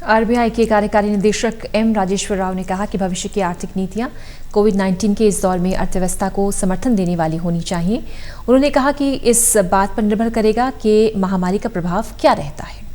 RBI के कार्यकारी निदेशक एम राजेश्वर राव ने कहा कि भविष्य की आर्थिक नीतियां कोविड-19 के इस दौर में अर्थव्यवस्था को समर्थन देने वाली होनी चाहिए। उन्होंने कहा कि इस बात पर निर्भर करेगा कि महामारी का प्रभाव क्या रहता है।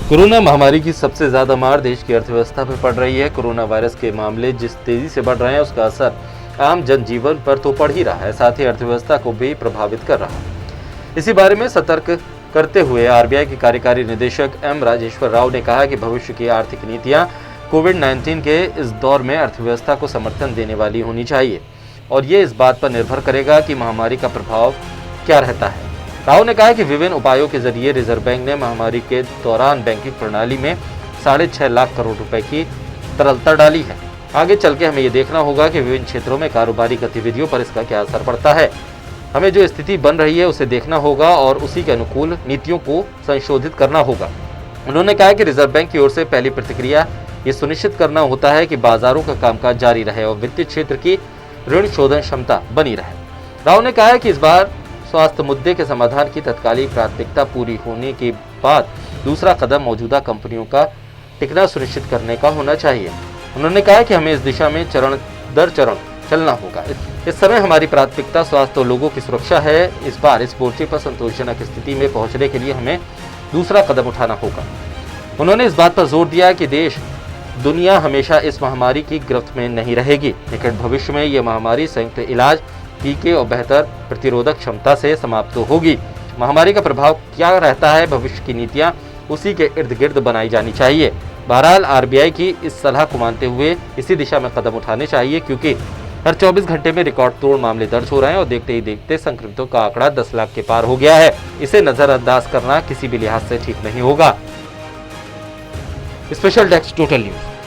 कोरोना महामारी की सबसे ज्यादा मार देश की अर्थव्यवस्था पर पड़ रही है। कोरोना वायरस के मामले जिस तेजी से बढ़ रहे हैं उसका असर आम जनजीवन पर तो पड़ ही रहा है, साथ ही अर्थव्यवस्था को भी प्रभावित कर रहा है। इसी बारे में सतर्क करते हुए आरबीआई के कार्यकारी निदेशक एम राजेश्वर राव ने कहा कि भविष्य की आर्थिक नीतियां कोविड-19 के इस दौर में अर्थव्यवस्था को समर्थन देने वाली होनी चाहिए और ये इस बात पर निर्भर करेगा कि महामारी का प्रभाव क्या रहता है। राव ने कहा कि विभिन्न उपायों के जरिए रिजर्व बैंक ने महामारी के दौरान बैंकिंग प्रणाली में 6.5 लाख करोड़ रुपए की तरलता डाली है। आगे चल के हमें ये देखना होगा कि विभिन्न क्षेत्रों में कारोबारी गतिविधियों पर इसका क्या असर पड़ता है। हमें जो स्थिति बन रही है उसे देखना होगा और उसी के अनुकूल नीतियों को संशोधित करना होगा। उन्होंने कहा कि रिजर्व बैंक की ओर से पहली प्रतिक्रिया ये सुनिश्चित करना होता है कि बाजारों का कामकाज जारी रहे और वित्तीय क्षेत्र की ऋण शोधन क्षमता बनी रहे। राव ने कहा कि इस बार स्वास्थ्य मुद्दे के समाधान की तत्कालिक प्राथमिकता पूरी होने के बाद दूसरा कदम मौजूदा कंपनियों का टिकना सुनिश्चित करने का होना चाहिए। उन्होंने कहा कि हमें इस दिशा में चरण दर चरण चलना होगा। इस समय हमारी प्राथमिकता स्वास्थ्य और लोगों की सुरक्षा है। इस बार इस मोर्चे पर संतोषजनक स्थिति में पहुंचने के लिए हमें दूसरा कदम उठाना होगा। उन्होंने इस बात पर जोर दिया कि दुनिया हमेशा इस महामारी की गिरफ्त में नहीं रहेगी। निकट भविष्य में ये महामारी संयुक्त इलाज, टीके और बेहतर प्रतिरोधक क्षमता से समाप्त होगी। महामारी का प्रभाव क्या रहता है, भविष्य की नीतियां उसी के इर्द गिर्द बनाई जानी चाहिए। बहरहाल आरबीआई की इस सलाह को मानते हुए इसी दिशा में कदम उठाने चाहिए, क्योंकि हर 24 घंटे में रिकॉर्ड तोड़ मामले दर्ज हो रहे हैं और देखते ही देखते संक्रमितों का आंकड़ा 10 लाख के पार हो गया है। इसे नजरअंदाज करना किसी भी लिहाज से ठीक नहीं होगा। Special desk total news.